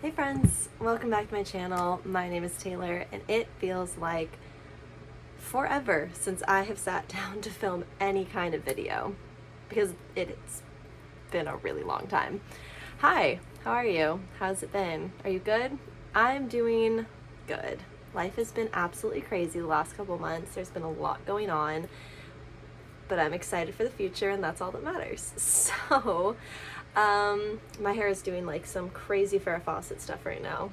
Hey friends, welcome back to my channel. My name is Taylor and it feels like forever since I have sat down to film any kind of video because it's been a really long time. Hi, how are you? How's it been? Are you good? I'm doing good. Life has been absolutely crazy the last couple months. There's been a lot going on, but I'm excited for the future and that's all that matters. So, my hair is doing like some crazy Farrah Fawcett stuff right now.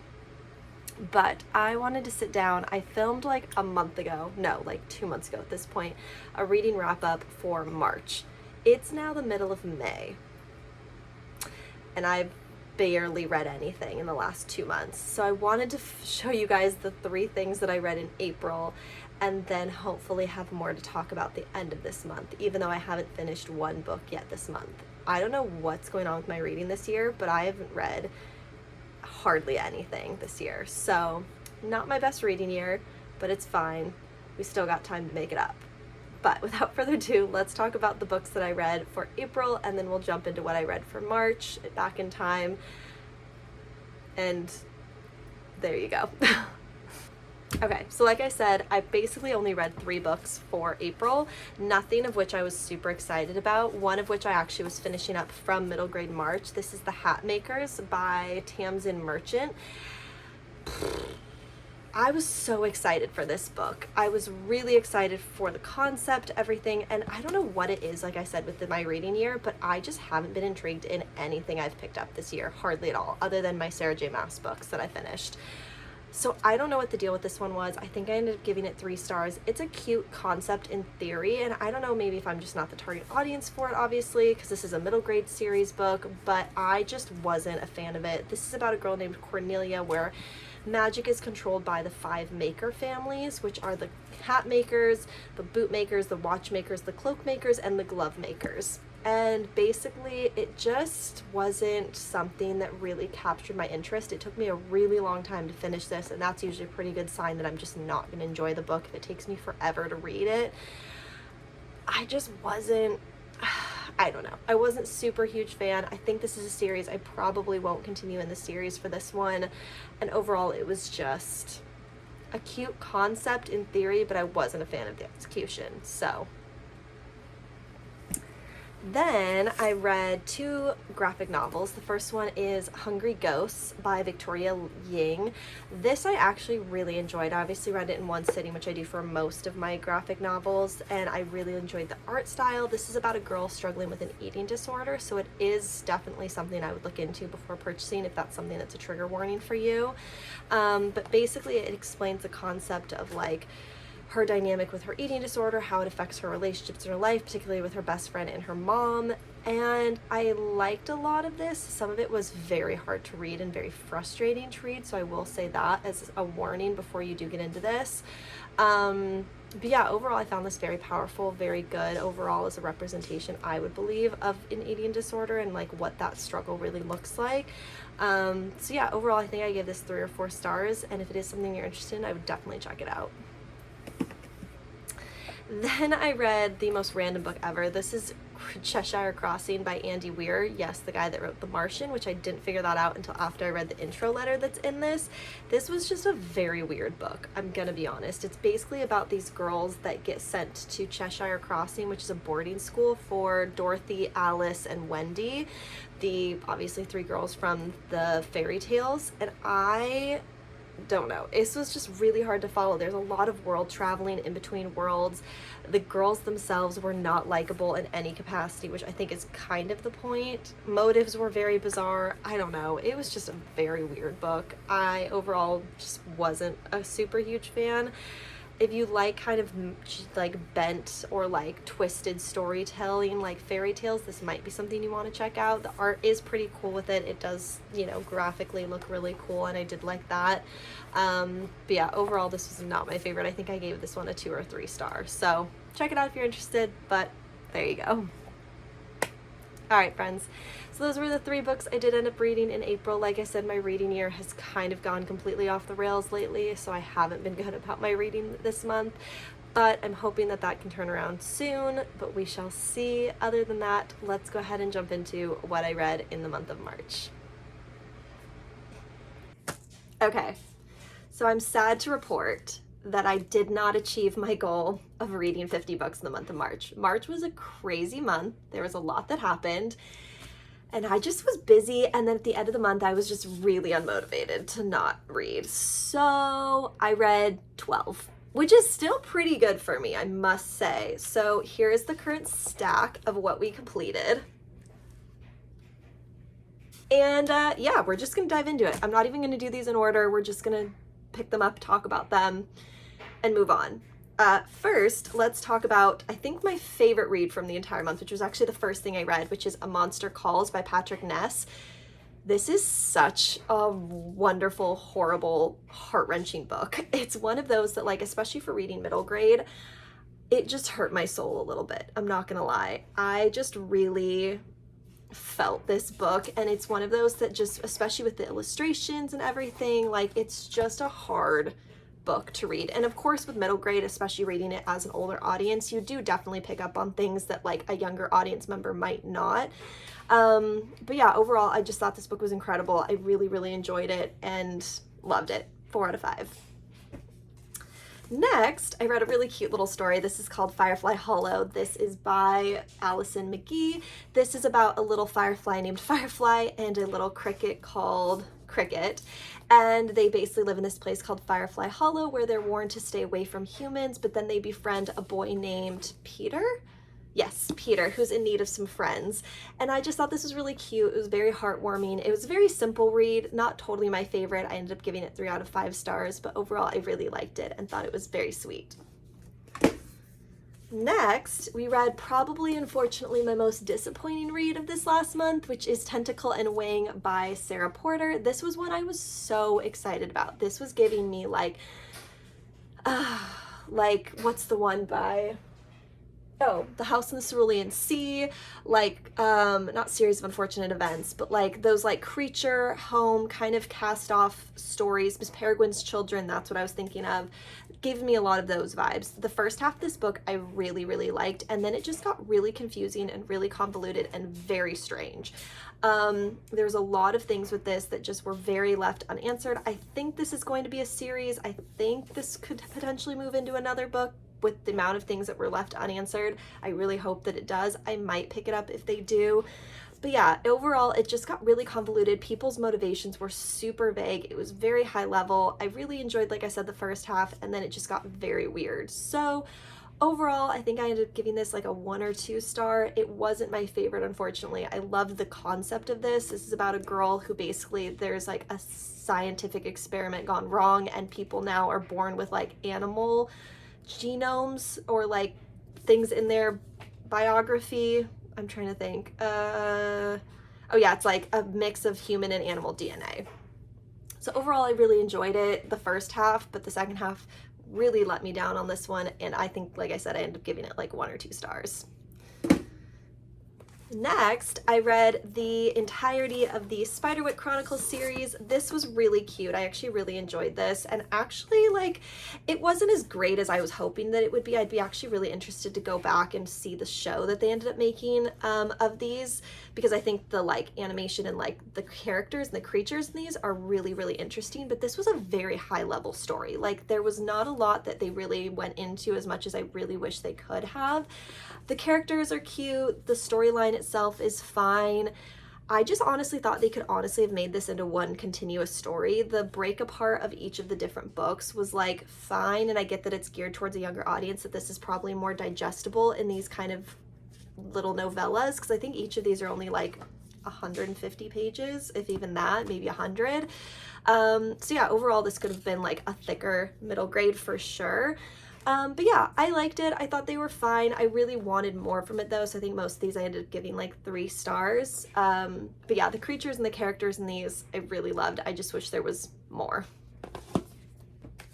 But I wanted to sit down. I filmed like a month ago, no, like 2 months ago at this point, a reading wrap up for March. It's now the middle of May, and I've barely read anything in the last 2 months. So I wanted to show you guys the 3 things that I read in April, and then hopefully have more to talk about the end of this month, even though I haven't finished one book yet this month. I don't know what's going on with my reading this year, but I haven't read hardly anything this year. So not my best reading year, but it's fine. We still got time to make it up. But without further ado, let's talk about the books that I read for April, and then we'll jump into what I read for March, back in time. And there you go. Okay, so like I said, I basically only read 3 books for April, nothing of which I was super excited about, one of which I actually was finishing up from middle grade March. This is The Hatmakers by Tamsin Merchant. I was so excited for this book. I was really excited for the concept, everything, and I don't know what it is, like I said, with my reading year, but I just haven't been intrigued in anything I've picked up this year, hardly at all, other than my Sarah J. Maas books that I finished. So I don't know what the deal with this one was. I think I ended up giving it 3 stars. It's a cute concept in theory, and I don't know, maybe if I'm just not the target audience for it, obviously, because this is a middle grade series book, but I just wasn't a fan of it. This is about a girl named Cornelia where magic is controlled by the 5 maker families, which are the hat makers, the boot makers, the watch makers, the cloak makers, and the glove makers. And basically it just wasn't something that really captured my interest. It took me a really long time to finish this, and that's usually a pretty good sign that I'm just not going to enjoy the book if it takes me forever to read it. I just wasn't, I don't know. I wasn't super huge fan. I think this is a series I probably won't continue in the series for this one. And overall it was just a cute concept in theory, but I wasn't a fan of the execution. So then I read 2 graphic novels. The first one is Hungry Ghosts by Victoria Ying. This I actually really enjoyed. I obviously read it in one sitting, which I do for most of my graphic novels, and I really enjoyed the art style. This is about a girl struggling with an eating disorder, so it is definitely something I would look into before purchasing if that's something that's a trigger warning for you. But basically it explains the concept of like her dynamic with her eating disorder, how it affects her relationships in her life, particularly with her best friend and her mom. And I liked a lot of this. Some of it was very hard to read and very frustrating to read, so I will say that as a warning before you do get into this. But yeah, overall I found this very powerful, very good overall as a representation, I would believe, of an eating disorder and like what that struggle really looks like. So yeah, overall I think I give this 3 or 4 stars, and if it is something you're interested in, I would definitely check it out. Then I read the most random book ever. This is Cheshire Crossing by Andy Weir. Yes, the guy that wrote The Martian, which I didn't figure that out until after I read the intro letter that's in this. This was just a very weird book, I'm gonna be honest. It's basically about these girls that get sent to Cheshire Crossing, which is a boarding school for Dorothy, Alice, and Wendy, the obviously 3 girls from the fairy tales, and I don't know. This was just really hard to follow. There's a lot of world traveling in between worlds. The girls themselves were not likable in any capacity, which I think is kind of the point. Motives were very bizarre. I don't know. It was just a very weird book. I overall just wasn't a super huge fan. If you like kind of like bent or like twisted storytelling, like fairy tales, this might be something you want to check out. The art is pretty cool with it. It does, you know, graphically look really cool, and I did like that. But yeah, overall this was not my favorite. I think I gave this one a 2 or 3 stars. So check it out if you're interested, but there you go. Alright friends, so those were the 3 books I did end up reading in April. Like I said, my reading year has kind of gone completely off the rails lately, so I haven't been good about my reading this month, but I'm hoping that that can turn around soon, but we shall see. Other than that, let's go ahead and jump into what I read in the month of March. Okay, so I'm sad to report that I did not achieve my goal of reading 50 books in the month of March. March was a crazy month. There was a lot that happened, and I just was busy, and then at the end of the month I was just really unmotivated to not read. So I read 12, which is still pretty good for me, I must say. So here is the current stack of what we completed. And yeah, we're just gonna dive into it. I'm not even gonna do these in order. We're just gonna pick them up, talk about them, and move on. First, let's talk about, I think, my favorite read from the entire month, which was actually the first thing I read, which is A Monster Calls by Patrick Ness. This is such a wonderful, horrible, heart-wrenching book. It's one of those that, like, especially for reading middle grade, it just hurt my soul a little bit. I'm not gonna lie. I just really felt this book, and it's one of those that just, especially with the illustrations and everything, like, it's just a hard book to read. And of course with middle grade, especially reading it as an older audience, you do definitely pick up on things that like a younger audience member might not. But yeah, overall I just thought this book was incredible. I really enjoyed it and loved it. 4 out of 5. Next, I read a really cute little story. This is called Firefly Hollow. This is by Allison McGee. This is about a little firefly named Firefly and a little cricket called Cricket. And they basically live in this place called Firefly Hollow where they're warned to stay away from humans, but then they befriend a boy named Peter. Yes, Peter, who's in need of some friends. And I just thought this was really cute. It was very heartwarming. It was a very simple read, not totally my favorite. I ended up giving it 3 out of 5 stars, but overall I really liked it and thought it was very sweet. Next, we read probably, unfortunately, my most disappointing read of this last month, which is Tentacle and Wing by Sarah Porter. This was one I was so excited about. This was giving me like what's the one by... Oh, The House in the Cerulean Sea, like, not Series of Unfortunate Events, but like those like creature, home, kind of cast off stories. Miss Peregrine's Children, that's what I was thinking of. Gave me a lot of those vibes. The first half of this book I really liked, and then it just got really confusing and really convoluted and very strange. There's a lot of things with this that just were very left unanswered. I think this is going to be a series. I think this could potentially move into another book with the amount of things that were left unanswered. I really hope that it does. I might pick it up if they do. But yeah, overall, it just got really convoluted. People's motivations were super vague. It was very high level. I really enjoyed, like I said, the first half, and then it just got very weird. So overall, I think I ended up giving this like a 1 or 2 star. It wasn't my favorite, unfortunately. I loved the concept of this. This is about a girl who basically, there's like a scientific experiment gone wrong, and people now are born with like animal genomes or like things in their biography. I'm trying to think. Oh yeah, it's like a mix of human and animal DNA. So overall, I really enjoyed it, the first half, but the second half really let me down on this one. And I think, like I said, I ended up giving it like 1 or 2 stars. Next, I read the entirety of the Spiderwick Chronicles series. This was really cute. I actually really enjoyed this, and actually, like, it wasn't as great as I was hoping that it would be. I'd be actually really interested to go back and see the show that they ended up making of these, because I think the like animation and like the characters and the creatures in these are really interesting. But this was a very high level story. Like, there was not a lot that they really went into as much as I really wish they could have. The characters are cute. The storyline itself is fine. I just honestly thought they could honestly have made this into one continuous story. The break apart of each of the different books was like fine, and I get that it's geared towards a younger audience, that this is probably more digestible in these kind of little novellas, because I think each of these are only like 150 pages, if even that, maybe 100. So yeah, overall this could have been like a thicker middle grade for sure. But yeah, I liked it. I thought they were fine. I really wanted more from it though, so I think most of these I ended up giving like 3 stars. But yeah, the creatures and the characters in these I really loved. I just wish there was more.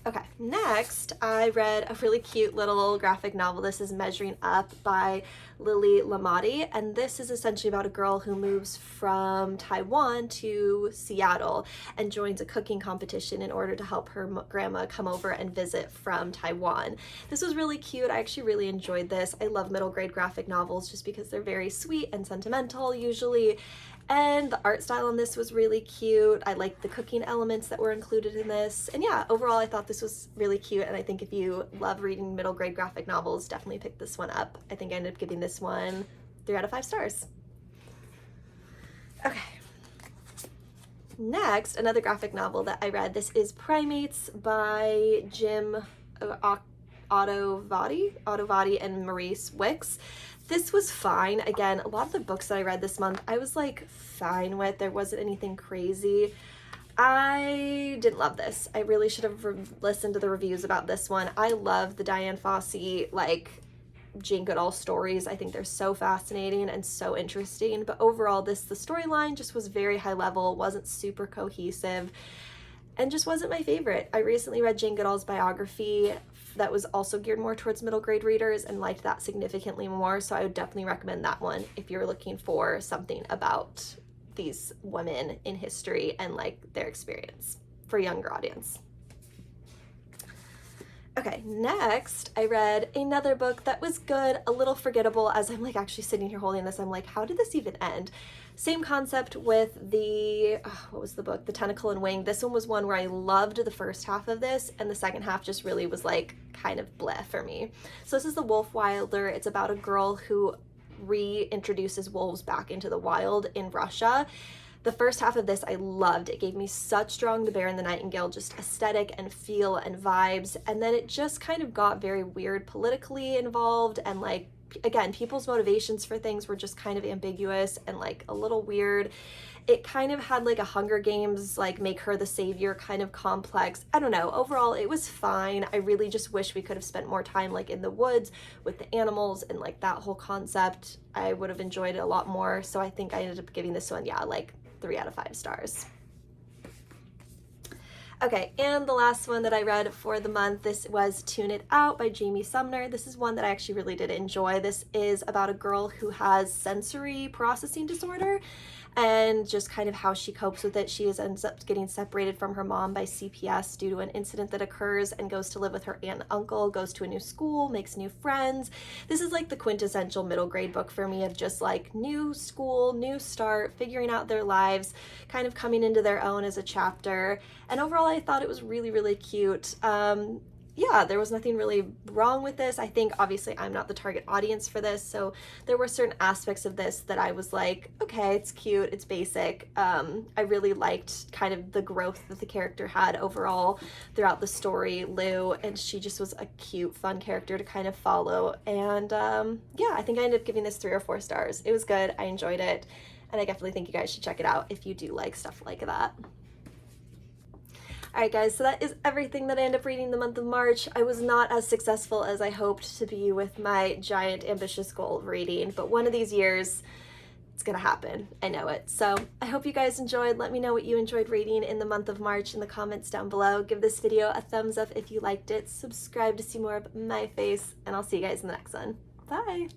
Okay, next I read a really cute little graphic novel. This is Measuring Up by Lily Lamati, and this is essentially about a girl who moves from Taiwan to Seattle and joins a cooking competition in order to help her grandma come over and visit from Taiwan. This was really cute. I actually really enjoyed this. I love middle grade graphic novels just because they're very sweet and sentimental usually. And the art style on this was really cute. I liked the cooking elements that were included in this. And yeah, overall I thought this was really cute, and I think if you love reading middle grade graphic novels, definitely pick this one up. I think I ended up giving this one 3 out of 5 stars. Okay. Next, another graphic novel that I read. This is Primates by Jim Ottavati and Maurice Wicks. This was fine. Again, a lot of the books that I read this month, I was like fine with. There wasn't anything crazy. I didn't love this. I really should have listened to the reviews about this one. I love the Diane Fossey, like, Jane Goodall stories. I think they're so fascinating and so interesting, but overall the storyline just was very high level, wasn't super cohesive, and just wasn't my favorite. I recently read Jane Goodall's biography that was also geared more towards middle grade readers and liked that significantly more, so I would definitely recommend that one if you're looking for something about these women in history and like their experience for a younger audience. Okay, next I read another book that was good, a little forgettable. As I'm like actually sitting here holding this, I'm like, how did this even end? Same concept with the, what was the book? The Tentacle and Wing. This one was one where I loved the first half of this, and the second half just really was like kind of bleh for me. So this is The Wolf Wilder. It's about a girl who reintroduces wolves back into the wild in Russia. The first half of this I loved. It gave me such strong The Bear and the Nightingale just aesthetic and feel and vibes, and then it just kind of got very weird politically involved, and like, again, people's motivations for things were just kind of ambiguous and like a little weird. It kind of had like a Hunger Games, like make her the savior kind of complex. I don't know. Overall, it was fine. I really just wish we could have spent more time like in the woods with the animals and like that whole concept. I would have enjoyed it a lot more. So I think I ended up giving this one, yeah, like 3 out of 5 stars. Okay, and the last one that I read for the month, this was Tune It Out by Jamie Sumner. This is one that I actually really did enjoy. This is about a girl who has sensory processing disorder and just kind of how she copes with it. She ends up getting separated from her mom by CPS due to an incident that occurs, and goes to live with her aunt and uncle, goes to a new school, makes new friends. This is like the quintessential middle grade book for me, of just like new school, new start, figuring out their lives, kind of coming into their own as a chapter. And overall, I thought it was really, really cute. Yeah, there was nothing really wrong with this. I think obviously I'm not the target audience for this, so there were certain aspects of this that I was like, okay, it's cute, it's basic. I really liked kind of the growth that the character had overall throughout the story, Lou, and she just was a cute, fun character to kind of follow. And yeah, I think I ended up giving this 3 or 4 stars. It was good, I enjoyed it, and I definitely think you guys should check it out if you do like stuff like that. Alright guys, so that is everything that I ended up reading the month of March. I was not as successful as I hoped to be with my giant ambitious goal of reading, but one of these years it's gonna happen. I know it. So I hope you guys enjoyed. Let me know what you enjoyed reading in the month of March in the comments down below. Give this video a thumbs up if you liked it. Subscribe to see more of my face, and I'll see you guys in the next one. Bye!